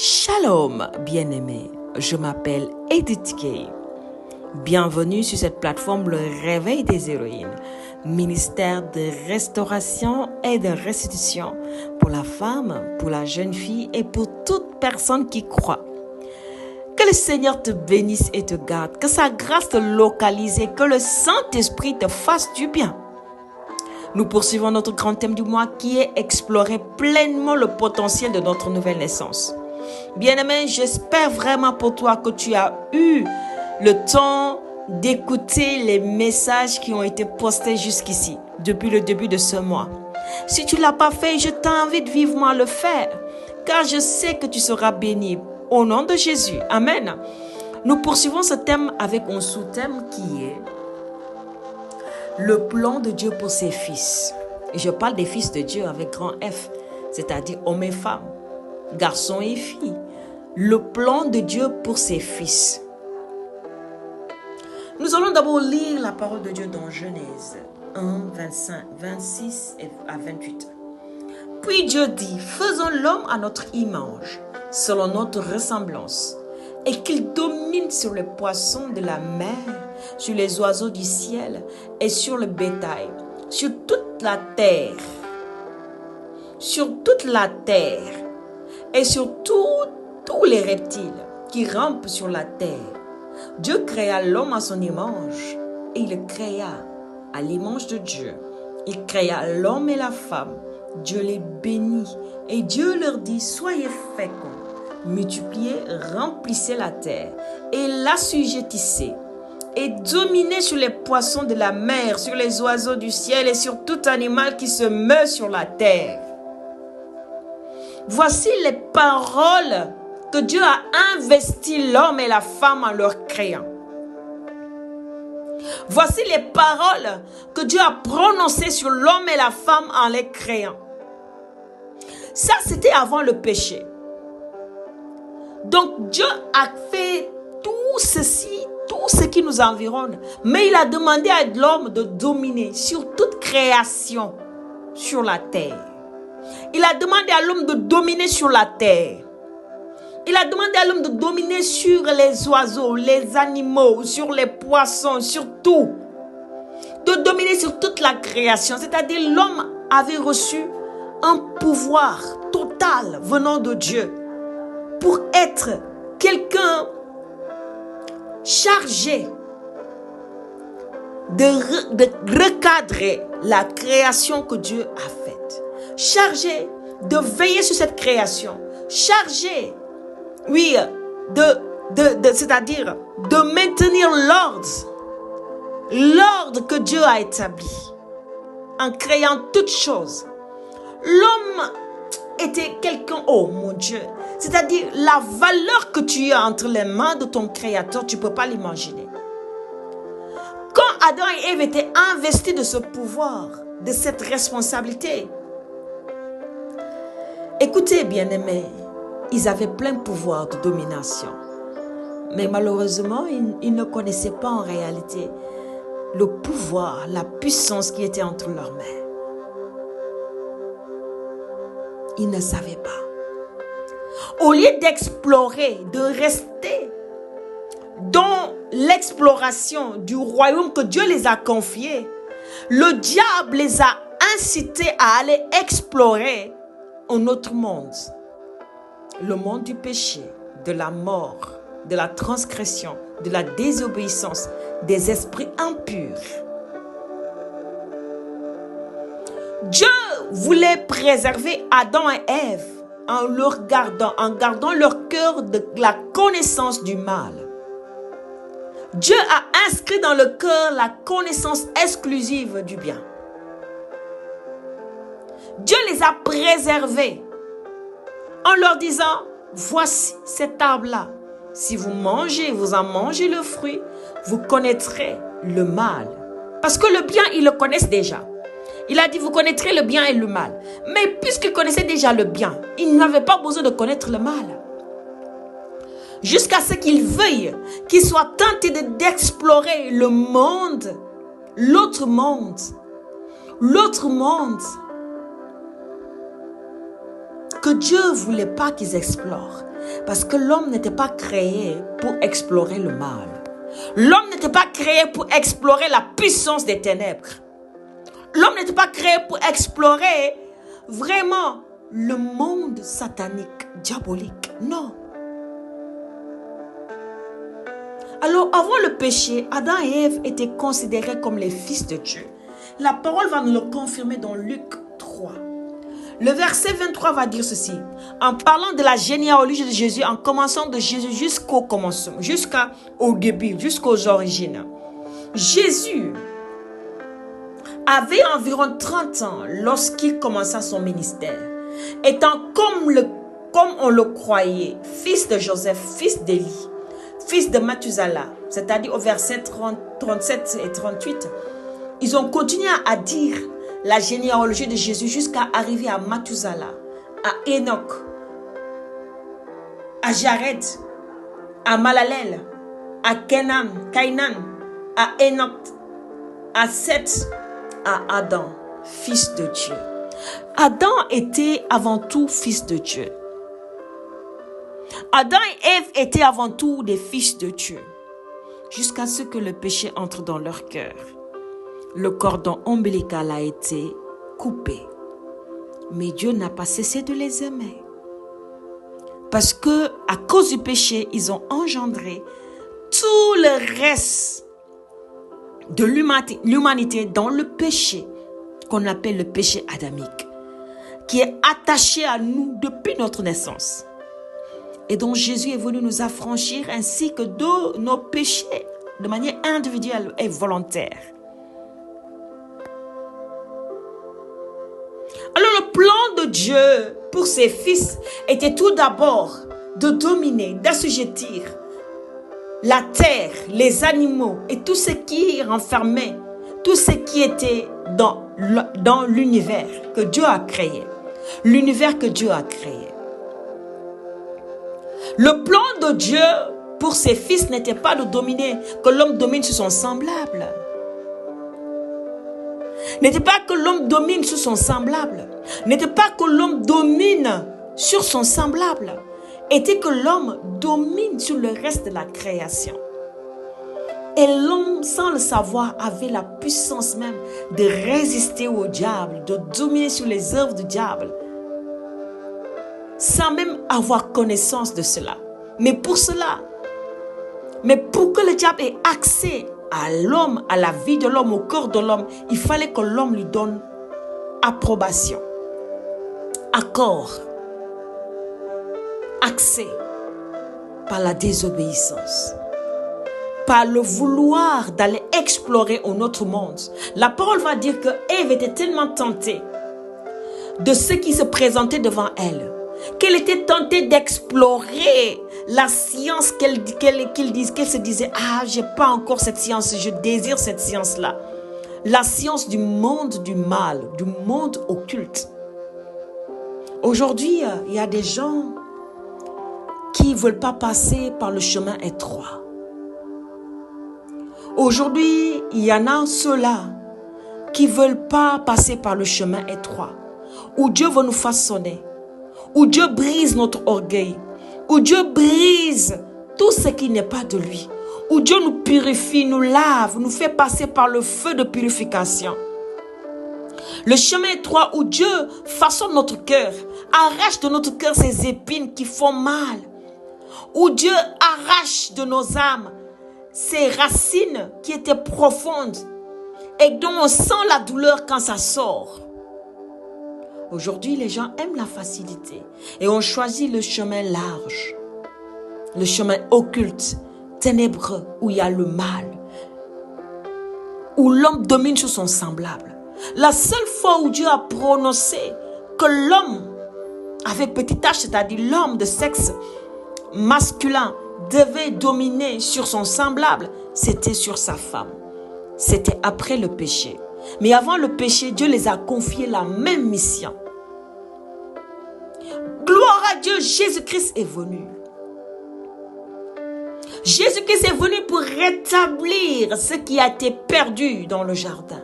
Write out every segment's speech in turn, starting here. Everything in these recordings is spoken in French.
Shalom, bien-aimés, je m'appelle Edith Kay. Bienvenue sur cette plateforme Le Réveil des Héroïnes, ministère de restauration et de restitution pour la femme, pour la jeune fille et pour toute personne qui croit. Que le Seigneur te bénisse et te garde, que sa grâce te localise et que le Saint-Esprit te fasse du bien. Nous poursuivons notre grand thème du mois qui est explorer pleinement le potentiel de notre nouvelle naissance. Bien-aimé, j'espère vraiment pour toi que tu as eu le temps d'écouter les messages qui ont été postés jusqu'ici, depuis le début de ce mois. Si tu ne l'as pas fait, je t'invite vivement à le faire, car je sais que tu seras béni. Au nom de Jésus, Amen. Nous poursuivons ce thème avec un sous-thème qui est le plan de Dieu pour ses fils. Et je parle des fils de Dieu avec grand F, c'est-à-dire hommes et femmes, garçons et filles. Le plan de Dieu pour ses fils. Nous allons d'abord lire la parole de Dieu dans Genèse 1, 25, 26 à 28. Puis Dieu dit, faisons l'homme à notre image, selon notre ressemblance, et qu'il domine sur les poissons de la mer, sur les oiseaux du ciel et sur le bétail, sur toute la terre, et sur tous les reptiles qui rampent sur la terre. Dieu créa l'homme à son image et il le créa à l'image de Dieu. Il créa l'homme et la femme. Dieu les bénit et Dieu leur dit, soyez féconds, multipliez, remplissez la terre et l'assujettissez et dominez sur les poissons de la mer, sur les oiseaux du ciel et sur tout animal qui se meut sur la terre. Voici les paroles que Dieu a investi l'homme et la femme en leur créant. Voici les paroles que Dieu a prononcées sur l'homme et la femme en les créant. Ça, c'était avant le péché. Donc, Dieu a fait tout ceci, tout ce qui nous environne. Mais il a demandé à l'homme de dominer sur toute création sur la terre. Il a demandé à l'homme de dominer sur la terre. Il a demandé à l'homme de dominer sur les oiseaux, les animaux, sur les poissons, sur tout. De dominer sur toute la création. C'est-à-dire l'homme avait reçu un pouvoir total venant de Dieu pour être quelqu'un chargé de recadrer la création que Dieu a faite. Chargé de veiller sur cette création. Chargé, oui, c'est-à-dire de maintenir l'ordre que Dieu a établi en créant toutes choses. L'homme était quelqu'un, oh mon Dieu, c'est-à-dire la valeur que tu as entre les mains de ton Créateur, tu ne peux pas l'imaginer. Quand Adam et Ève étaient investis de ce pouvoir, de cette responsabilité, écoutez bien-aimés, ils avaient plein pouvoir de domination. Mais malheureusement, ils ne connaissaient pas en réalité le pouvoir, la puissance qui était entre leurs mains. Ils ne savaient pas. Au lieu d'explorer, de rester dans l'exploration du royaume que Dieu les a confié, le diable les a incités à aller explorer un autre monde. Le monde du péché, de la mort, de la transgression, de la désobéissance, des esprits impurs. Dieu voulait préserver Adam et Ève en gardant leur cœur de la connaissance du mal. Dieu a inscrit dans le cœur la connaissance exclusive du bien. Dieu les a préservés en leur disant, voici cet arbre-là. Si vous en mangez le fruit, vous connaîtrez le mal. Parce que le bien, ils le connaissent déjà. Il a dit, vous connaîtrez le bien et le mal. Mais puisqu'ils connaissaient déjà le bien, ils n'avaient pas besoin de connaître le mal. Jusqu'à ce qu'ils veuillent, qu'ils soient tentés d'explorer le monde, l'autre monde que Dieu ne voulait pas qu'ils explorent. Parce que l'homme n'était pas créé pour explorer le mal. L'homme n'était pas créé pour explorer la puissance des ténèbres. L'homme n'était pas créé pour explorer vraiment le monde satanique, diabolique. Non. Alors, avant le péché, Adam et Ève étaient considérés comme les fils de Dieu. La parole va nous le confirmer dans Luc 3. Le verset 23 va dire ceci. En parlant de la généalogie de Jésus, en commençant de Jésus jusqu'au commencement, jusqu'au début, jusqu'aux origines. Jésus avait environ 30 ans lorsqu'il commença son ministère. Étant comme on le croyait, fils de Joseph, fils d'Élie, fils de Mathusala, c'est-à-dire au verset 37 et 38, ils ont continué à dire la généalogie de Jésus jusqu'à arriver à Mathusala, à Enoch, à Jared, à Malalel, à Cainan, à Enoch, à Seth, à Adam, fils de Dieu. Adam était avant tout fils de Dieu. Adam et Ève étaient avant tout des fils de Dieu, jusqu'à ce que le péché entre dans leur cœur. Le cordon ombilical a été coupé, mais Dieu n'a pas cessé de les aimer. Parce que à cause du péché, ils ont engendré tout le reste de l'humanité dans le péché qu'on appelle le péché adamique, qui est attaché à nous depuis notre naissance. Et donc Jésus est venu nous affranchir ainsi que de nos péchés de manière individuelle et volontaire. Alors le plan de Dieu pour ses fils était tout d'abord de dominer, d'assujettir la terre, les animaux et tout ce qui renfermait, tout ce qui était dans l'univers que Dieu a créé. L'univers que Dieu a créé. Le plan de Dieu pour ses fils n'était pas de dominer, que l'homme domine sur son semblable. N'était pas que l'homme domine sur son semblable. N'était pas que l'homme domine sur son semblable. Était que l'homme domine sur le reste de la création. Et l'homme, sans le savoir, avait la puissance même de résister au diable, de dominer sur les œuvres du diable, sans même avoir connaissance de cela. Mais pour que le diable ait accès à l'homme, à la vie de l'homme, au corps de l'homme, il fallait que l'homme lui donne approbation, accord, accès par la désobéissance, par le vouloir d'aller explorer un autre monde. La parole va dire que Ève était tellement tentée de ce qui se présentait devant elle, qu'elle était tentée d'explorer la science qu'elle se disait, ah, j'ai pas encore cette science, je désire cette science-là. La science du monde du mal, du monde occulte. Aujourd'hui, il y a des gens qui ne veulent pas passer par le chemin étroit. Aujourd'hui, il y en a ceux-là qui ne veulent pas passer par le chemin étroit, où Dieu veut nous façonner, où Dieu brise notre orgueil, où Dieu brise tout ce qui n'est pas de lui, où Dieu nous purifie, nous lave, nous fait passer par le feu de purification. Le chemin étroit où Dieu façonne notre cœur, arrache de notre cœur ces épines qui font mal, où Dieu arrache de nos âmes ces racines qui étaient profondes et dont on sent la douleur quand ça sort. Aujourd'hui, les gens aiment la facilité et ont choisi le chemin large, le chemin occulte, ténébreux, où il y a le mal, où l'homme domine sur son semblable. La seule fois où Dieu a prononcé que l'homme avec petit h, c'est-à-dire l'homme de sexe masculin, devait dominer sur son semblable, c'était sur sa femme. C'était après le péché. Mais avant le péché, Dieu les a confiés la même mission. Gloire à Dieu, Jésus-Christ est venu. Jésus-Christ est venu pour rétablir ce qui a été perdu dans le jardin.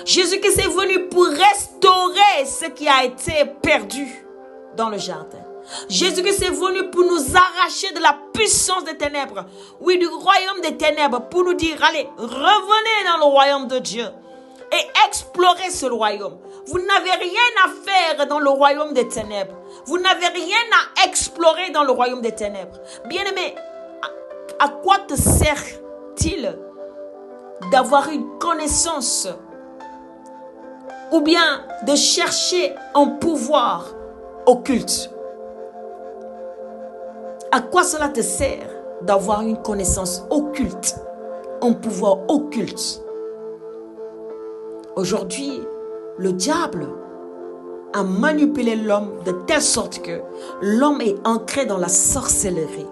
Jésus-Christ est venu pour restaurer ce qui a été perdu dans le jardin. Jésus-Christ est venu pour nous arracher de la puissance des ténèbres. Oui, du royaume des ténèbres, pour nous dire, allez, revenez dans le royaume de Dieu et explorez ce royaume. Vous n'avez rien à faire dans le royaume des ténèbres. Vous n'avez rien à explorer dans le royaume des ténèbres. Bien-aimé, à quoi te sert-il d'avoir une connaissance ou bien de chercher un pouvoir occulte? À quoi cela te sert d'avoir une connaissance occulte, un pouvoir occulte? Aujourd'hui, le diable a manipulé l'homme de telle sorte que l'homme est ancré dans la sorcellerie,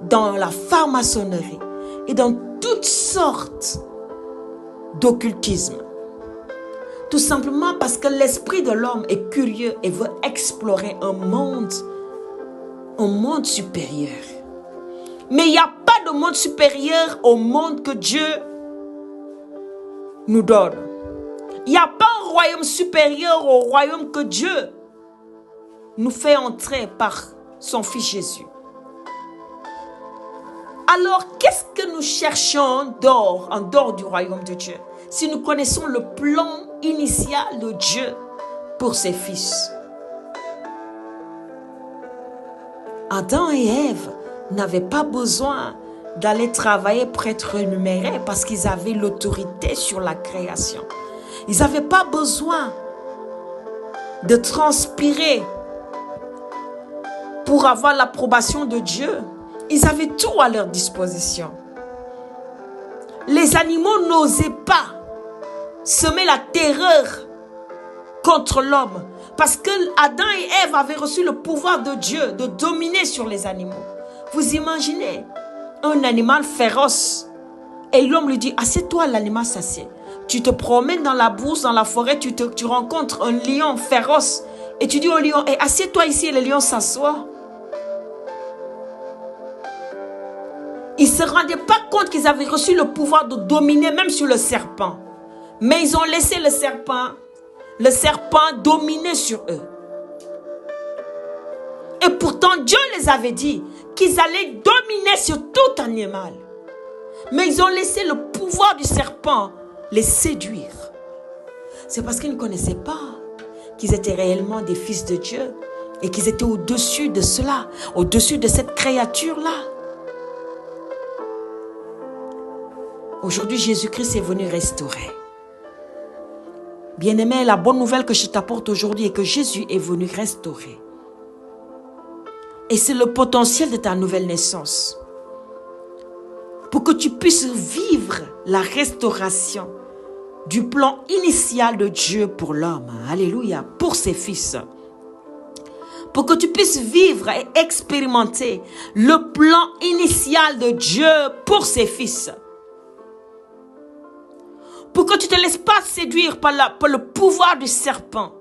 dans la franc-maçonnerie et dans toutes sortes d'occultisme. Tout simplement parce que l'esprit de l'homme est curieux et veut explorer un monde supérieur. Mais il n'y a pas de monde supérieur au monde que Dieu nous donne. Il n'y a pas un royaume supérieur au royaume que Dieu nous fait entrer par son Fils Jésus. Alors, qu'est-ce que nous cherchons en dehors du royaume de Dieu? Si nous connaissons le plan initial de Dieu pour ses fils. Adam et Ève n'avaient pas besoin d'aller travailler pour être rémunérés parce qu'ils avaient l'autorité sur la création. Ils n'avaient pas besoin de transpirer pour avoir l'approbation de Dieu. Ils avaient tout à leur disposition. Les animaux n'osaient pas semer la terreur contre l'homme parce que Adam et Ève avaient reçu le pouvoir de Dieu de dominer sur les animaux. Vous imaginez un animal féroce et l'homme lui dit, assieds-toi, l'animal s'assied. Tu te promènes dans la brousse, dans la forêt, tu rencontres un lion féroce et tu dis au lion, hey, assieds-toi ici, et le lion s'assoit. Ils ne se rendaient pas compte qu'ils avaient reçu le pouvoir de dominer même sur le serpent. Mais ils ont laissé le serpent dominer sur eux. Et pourtant, Dieu les avait dit qu'ils allaient dominer sur tout animal. Mais ils ont laissé le pouvoir du serpent les séduire. C'est parce qu'ils ne connaissaient pas qu'ils étaient réellement des fils de Dieu et qu'ils étaient au-dessus de cela, au-dessus de cette créature-là. Aujourd'hui, Jésus-Christ est venu restaurer. Bien-aimé, la bonne nouvelle que je t'apporte aujourd'hui est que Jésus est venu restaurer. Et c'est le potentiel de ta nouvelle naissance. Pour que tu puisses vivre la restauration du plan initial de Dieu pour l'homme. Alléluia, pour ses fils. Pour que tu puisses vivre et expérimenter le plan initial de Dieu pour ses fils. Pour que tu ne te laisses pas séduire par le pouvoir du serpent.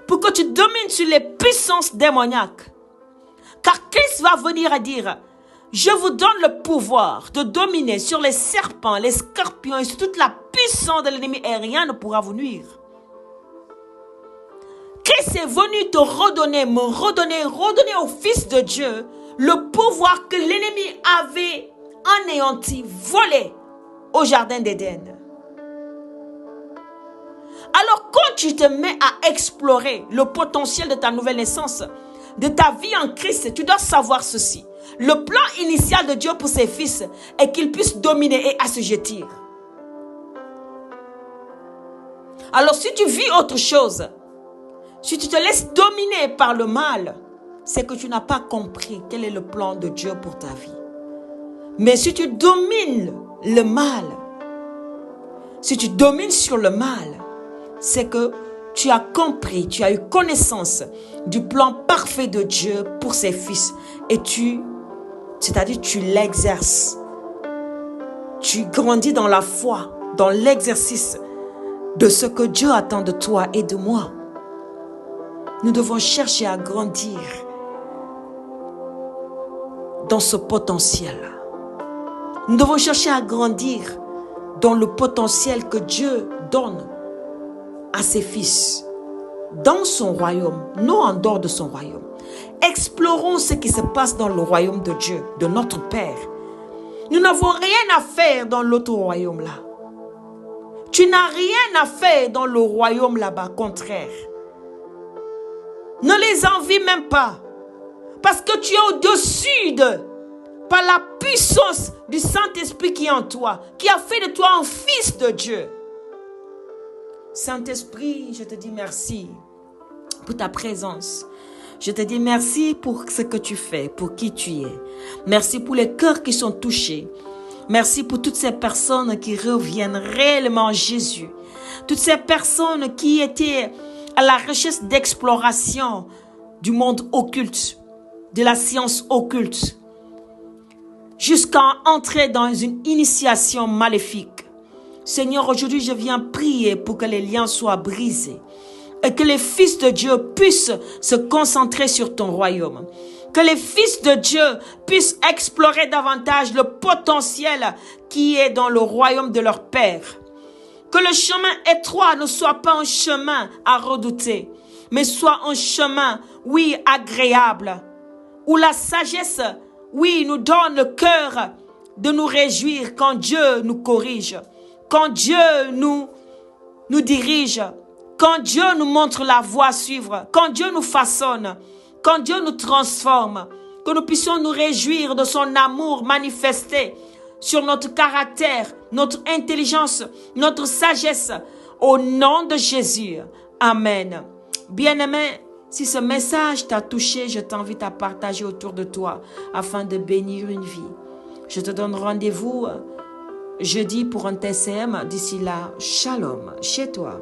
Pour que tu domines sur les puissances démoniaques. Car Christ va venir à dire, je vous donne le pouvoir de dominer sur les serpents, les scorpions et sur toute la puissance de l'ennemi et rien ne pourra vous nuire. Christ est venu te redonner, redonner au Fils de Dieu le pouvoir que l'ennemi avait anéanti, volé au jardin d'Éden. Alors quand tu te mets à explorer le potentiel de ta nouvelle naissance, de ta vie en Christ, tu dois savoir ceci. Le plan initial de Dieu pour ses fils est qu'ils puissent dominer et assujettir. Alors si tu vis autre chose, si tu te laisses dominer par le mal, c'est que tu n'as pas compris quel est le plan de Dieu pour ta vie. Mais si tu domines le mal, si tu domines sur le mal, c'est que tu as compris, tu as eu connaissance du plan parfait de Dieu pour ses fils et c'est-à-dire tu l'exerces. Tu grandis dans la foi, dans l'exercice de ce que Dieu attend de toi et de moi. Nous devons chercher à grandir dans ce potentiel. Nous devons chercher à grandir dans le potentiel que Dieu donne à ses fils, dans son royaume, non en dehors de son royaume. Explorons ce qui se passe dans le royaume de Dieu, de notre Père. Nous n'avons rien à faire dans l'autre royaume là. Tu n'as rien à faire dans le royaume là-bas, contraire. Ne les envie même pas. Parce que tu es au-dessus par la puissance du Saint-Esprit qui est en toi, qui a fait de toi un fils de Dieu. Saint-Esprit, je te dis merci pour ta présence. Je te dis merci pour ce que tu fais, pour qui tu es. Merci pour les cœurs qui sont touchés. Merci pour toutes ces personnes qui reviennent réellement à Jésus. Toutes ces personnes qui étaient à la recherche d'exploration du monde occulte, de la science occulte, jusqu'à entrer dans une initiation maléfique. Seigneur, aujourd'hui, je viens prier pour que les liens soient brisés et que les fils de Dieu puissent se concentrer sur ton royaume. Que les fils de Dieu puissent explorer davantage le potentiel qui est dans le royaume de leur Père. Que le chemin étroit ne soit pas un chemin à redouter, mais soit un chemin, oui, agréable, où la sagesse, oui, nous donne le cœur de nous réjouir quand Dieu nous corrige, quand Dieu nous dirige, quand Dieu nous montre la voie à suivre, quand Dieu nous façonne, quand Dieu nous transforme, que nous puissions nous réjouir de son amour manifesté sur notre caractère, notre intelligence, notre sagesse, au nom de Jésus. Amen. Bien-aimé, si ce message t'a touché, je t'invite à partager autour de toi afin de bénir une vie. Je te donne rendez-vous jeudi pour un TCM. D'ici là, shalom chez toi.